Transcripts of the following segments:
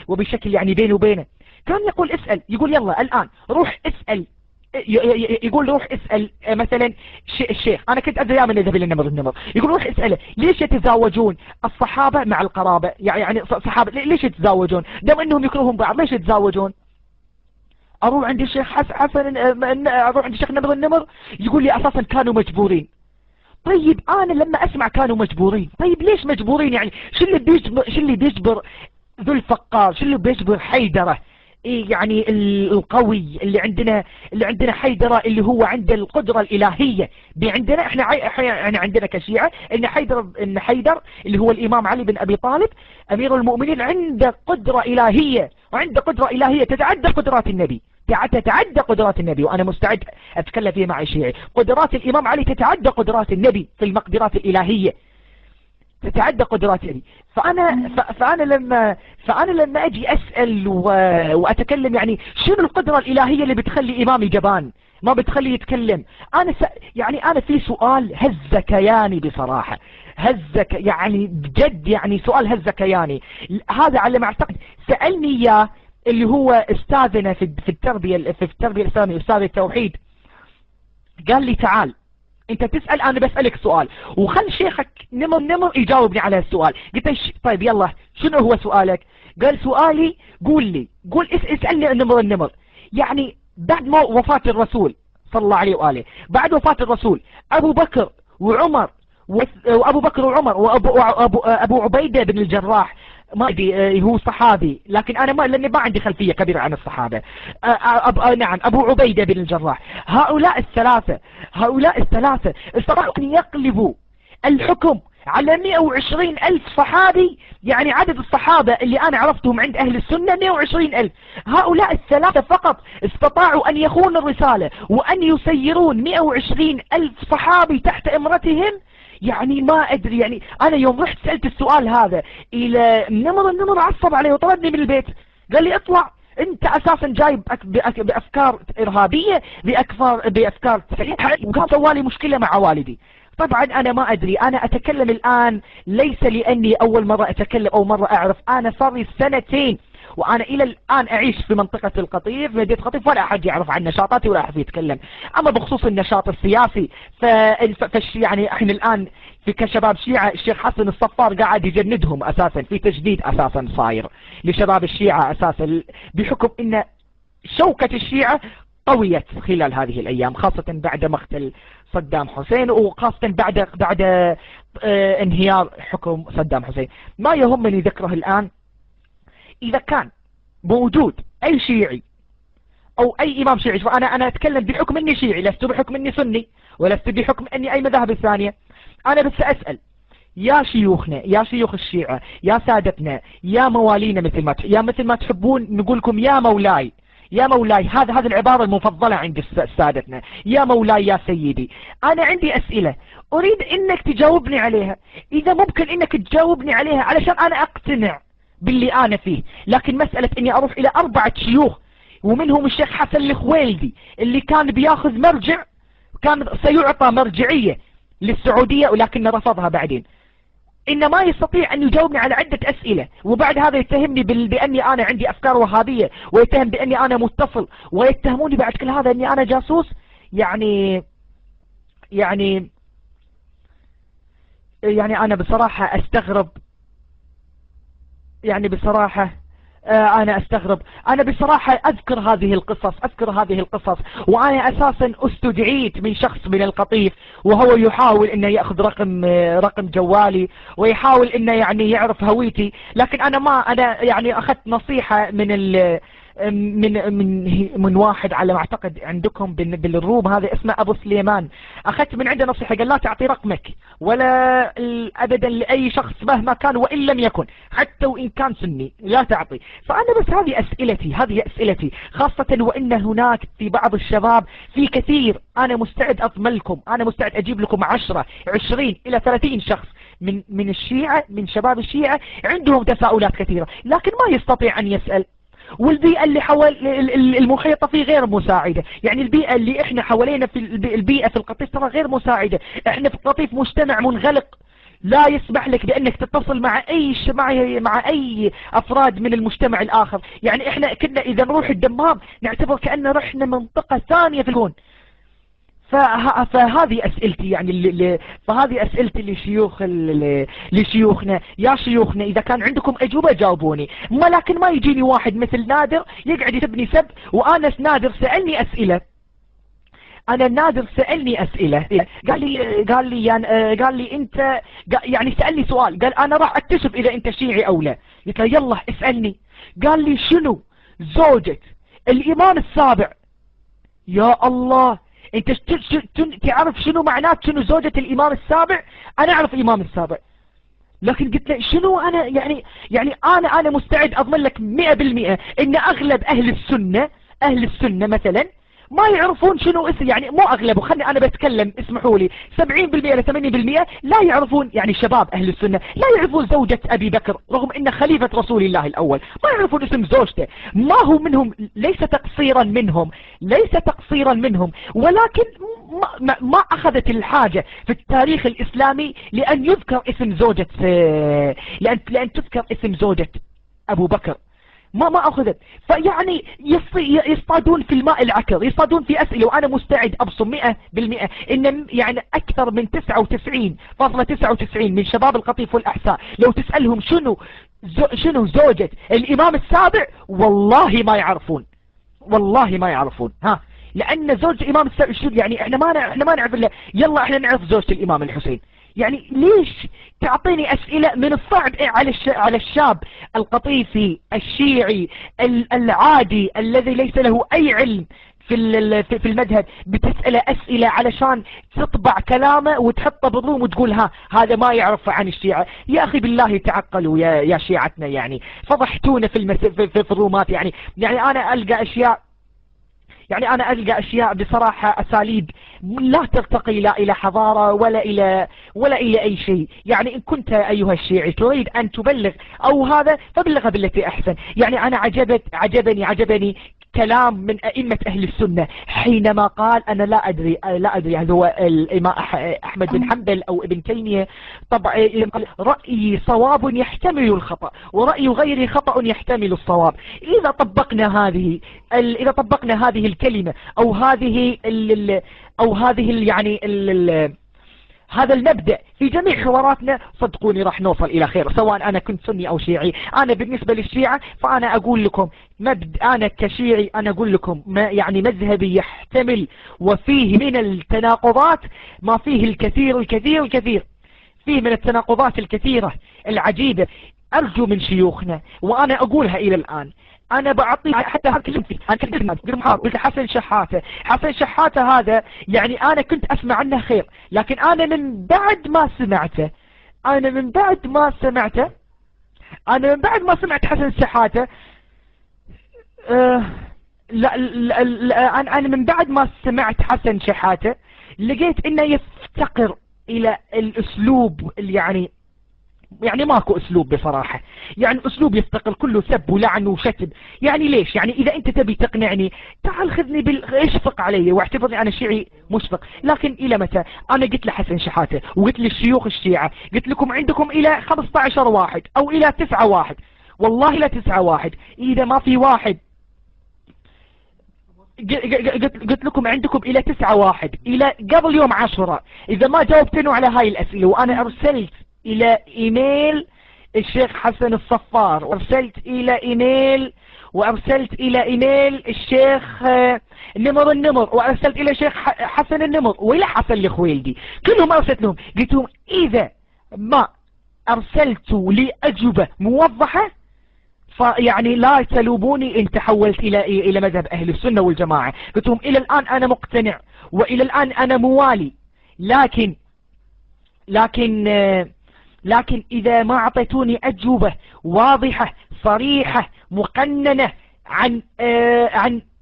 وبشكل يعني بينه وبينه. كان يقول اسأل، يقول يلا الآن روح اسأل، يقول روح اسأل مثلا الشيخ، أنا كنت أدري من يذهب إلى النمر، يقول روح اسأله ليش يتزاوجون الصحابة مع القرابة، يعني صحابة ليش يتزاوجون دام أنهم يكرهون بعض، ليش يتزاوجون؟ أروح عند الشيخ حسن، أروح عند الشيخ النمر يقول لي أساسا كانوا مجبورين. طيب أنا لما أسمع كانوا مجبورين، طيب ليش مجبورين؟ يعني شو اللي بيجبر ذو الفقار، شو اللي بيجبر حيدرة يعني القوي اللي عندنا حيدرة اللي هو عنده القدرة الإلهية. عندنا احنا يعني عندنا كشيعة ان حيدر اللي هو الإمام علي بن أبي طالب أمير المؤمنين عنده قدرة إلهية، وعنده قدرة إلهية تتعدى قدرات النبي، تتعدى قدرات النبي، وأنا مستعد أتكلم فيه مع الشيعي. قدرات الإمام علي تتعدى قدرات النبي في المقدرات الإلهية، تتعدى قدرات النبي. فأنا لما أجي أسأل وأتكلم يعني شنو القدرة الإلهية اللي بتخلي إمامي جبان ما بتخليه يتكلم؟ يعني أنا في سؤال هز كياني بصراحة، يعني بجد يعني سؤال هز كياني. هذا على ما أعتقد سألني إياه اللي هو استاذنا في التربية الإسلامية، أستاذ التوحيد. قال لي تعال انت تسأل، انا بسألك سؤال وخل شيخك نمر يجاوبني على السؤال. قلت طيب يلا شنو هو سؤالك؟ قال سؤالي قول اسألني النمر يعني بعد ما وفاة الرسول صلى الله عليه وآله، بعد وفاة الرسول أبو بكر وعمر وأبو عبيدة بن الجراح، ما ادري هو صحابي لكن انا لاني ما عندي خلفية كبيرة عن الصحابة. نعم ابو عبيدة بن الجراح، هؤلاء الثلاثة استطاعوا ان يقلبوا الحكم على 120 ألف صحابي. يعني عدد الصحابة اللي أنا عرفتهم عند أهل السنة 120 ألف. هؤلاء الثلاثة فقط استطاعوا أن يخونوا الرسالة وأن يسيرون 120 ألف صحابي تحت إمرتهم. يعني ما أدري، يعني أنا يوم رحت سألت السؤال هذا إلى النمر عصب عليه وطردني من البيت، قال لي اطلع انت اساسا جايب بافكار ارهابية، بافكار سيئة، وكان سوالي مشكلة مع والدي. طبعا انا ما ادري، انا اتكلم الان ليس لاني اول مرة اتكلم او مرة اعرف، انا صار لي 2 سنين وانا الى الان اعيش في منطقة القطيف، مدينة القطيف، ولا احد يعرف عن نشاطاتي ولا احد يتكلم. اما بخصوص النشاط السياسي يعني احنا الان في كشباب شيعة الشيخ حسن الصفار قاعد يجندهم اساسا، في تجديد اساسا صاير لشباب الشيعة اساسا بحكم ان شوكة الشيعة طويت خلال هذه الايام، خاصة بعد مقتل صدام حسين، وخاصة بعد انهيار حكم صدام حسين. ما يهمني ذكره الان. إذا كان موجود أي شيعي أو أي إمام شيعي، أنا أتكلم بحكم أني شيعي، لست بحكم أني سني ولست بحكم أني أي مذاهب ثانية. أنا بس أسأل يا شيوخنا، يا شيوخ الشيعة، يا سادتنا، يا موالينا، مثل ما تحبون نقولكم يا مولاي، يا مولاي. هذا العبارة المفضلة عند سادتنا، يا مولاي يا سيدي. أنا عندي أسئلة أريد أنك تجاوبني عليها، إذا ممكن أنك تجاوبني عليها علشان أنا أقتنع باللي أنا فيه. لكن مسألة أني أروح إلى 4 شيوخ ومنهم الشيخ حسن الخويلدي اللي كان بياخذ مرجع، كان سيعطى مرجعية للسعودية ولكن رفضها بعدين، إن ما يستطيع أن يجاوبني على عدة أسئلة، وبعد هذا يتهمني بأني أنا عندي أفكار وهابية، ويتهم بأني أنا متصل، ويتهموني بعد كل هذا أني أنا جاسوس. يعني أنا بصراحة أستغرب، يعني بصراحة أنا أستغرب. أنا بصراحة أذكر هذه القصص وأنا أساسا استدعيت من شخص من القطيف وهو يحاول أنه يأخذ رقم جوالي ويحاول أنه يعني يعرف هويتي، لكن أنا يعني أخذت نصيحة من واحد على ما اعتقد عندكم بالروم، هذا اسمه ابو سليمان. اخذت من عنده نصيحة، قال لا تعطي رقمك ولا ابدا لاي شخص مهما كان وان لم يكن، حتى وان كان سني لا تعطي. فانا بس هذه اسئلتي خاصة وان هناك في بعض الشباب في كثير، انا مستعد اضمنكم، انا مستعد اجيب لكم 10 20 الى 30 شخص من الشيعة، من شباب الشيعة عندهم تساؤلات كثيرة لكن ما يستطيع ان يسأل. والبيئة اللي حول المحيطة فيه غير مساعدة، يعني البيئة اللي احنا حوالينا في البيئة في القطيف ترى غير مساعدة. احنا في القطيف مجتمع منغلق، لا يسمح لك بأنك تتصل مع أي أفراد من المجتمع الآخر. يعني إحنا كنا إذا نروح الدمام نعتبر كأننا رحنا منطقة ثانية في الكون. فهذه أسئلتي يعني فهذه أسئلتي لشيوخنا. يا شيوخنا إذا كان عندكم أجوبة جاوبوني، لكن ما يجيني واحد مثل نادر يقعد يسبني سب، وأنا نادر سألني أسئلة. أنا نادر سألني أسئلة، قال لي أنت، يعني سألني سؤال، قال أنا راح أكتشف إذا أنت شيعي أو لا. قلت له يلا اسألني. قال لي شنو زوجة الإمام السابع؟ يا الله، أنت تعرف شنو معنات شنو زوجة الإمام السابع؟ أنا أعرف الإمام السابع، لكن قلت له شنو أنا يعني أنا مستعد أضمن لك 100% إن أغلب أهل السنة مثلا ما يعرفون شنو اسم، يعني مو أغلبه، خلني أنا بتكلم، اسمحوا لي، 70% إلى 80% لا يعرفون، يعني شباب أهل السنة لا يعرفون زوجة أبي بكر رغم إن خليفة رسول الله الأول، ما يعرفون اسم زوجته. ما هو منهم، ليس تقصيرا منهم، ولكن ما أخذت الحاجة في التاريخ الإسلامي لأن يذكر اسم زوجة لأن تذكر اسم زوجة أبو بكر، ما أخذت. فيعني يصطادون في الماء العكر، يصطادون في أسئلة، وأنا مستعد أبصم 100% إن يعني أكثر من 99.99 من شباب القطيف والأحساء لو تسألهم شنو زوجة الإمام السابع والله ما يعرفون. لأن زوجة الإمام السابع يعني إحنا ما نعرف إلا يلا إحنا نعرف زوجة الإمام الحسين. يعني ليش تعطيني أسئلة من الصعب على الشاب القطيفي الشيعي العادي الذي ليس له أي علم في المذهب، بتسأله أسئلة علشان تطبع كلامه وتحطه بضروم وتقول هذا ما يعرف عن الشيعة؟ يا أخي بالله تعقلوا يا شيعتنا، يعني فضحتونا في الرومات. يعني أنا ألقى أشياء بصراحة أساليب لا ترتقي لا إلى حضارة ولا إلى أي شيء. يعني إن كنت أيها الشيعي تريد أن تبلغ أو هذا فبلغها بالتي أحسن. يعني أنا عجبني كلام من أئمة أهل السنة حينما قال أنا لا أدري هل هو الإمام أحمد بن حنبل أو ابن تيمية، طبعا رأيي صواب يحتمل الخطأ ورأي غيري خطأ يحتمل الصواب. إذا طبقنا هذه الكلمة أو هذه هذا المبدأ في جميع حواراتنا، صدقوني راح نوصل إلى خير، سواء أنا كنت سني أو شيعي. أنا بالنسبة للشيعة فأنا أقول لكم أنا كشيعي أنا أقول لكم يعني مذهبي يحتمل وفيه من التناقضات ما فيه الكثير فيه من التناقضات الكثيرة العجيبة. أرجو من شيوخنا، وأنا أقولها إلى الآن، أنا بعطي حتى قلت حسن شحاتة هذا يعني أنا كنت أسمع عنه خير، لكن أنا من بعد ما سمعت حسن شحاتة أنا من بعد ما سمعت حسن شحاتة لقيت إنه يفتقر إلى الأسلوب، يعني ماكو اسلوب بصراحة، يعني اسلوب يفتقر كله سب ولعن وشتم. يعني ليش؟ يعني اذا انت تبي تقنعني تعال خذني اشفق علي واعتبرني انا شيعي مشفق، لكن الى متى؟ انا قلت لحسن شحاتة وقلت للشيوخ الشيعة، قلت لكم عندكم الى 15 واحد او الى 9 واحد، والله لا 9 واحد، اذا ما في واحد قلت لكم عندكم الى 9 واحد الى قبل يوم 10 اذا ما جاوبتنوا على هاي الاسئلة. وانا ارسلت الى ايميل الشيخ حسن الصفار، وارسلت الى ايميل الشيخ النمر، وارسلت الى الشيخ حسن النمر والى حسن الخويلدي، كلهم ارسلت لهم، قلت لهم اذا ما ارسلتوا لي اجوبة موضحة فيعني لا تلوموني ان تحولت الى مذهب اهل السنة والجماعة. قلت لهم الى الان انا مقتنع والى الان انا موالي، لكن إذا ما أعطيتوني أجوبة واضحة صريحة مقننة عن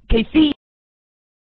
كيفية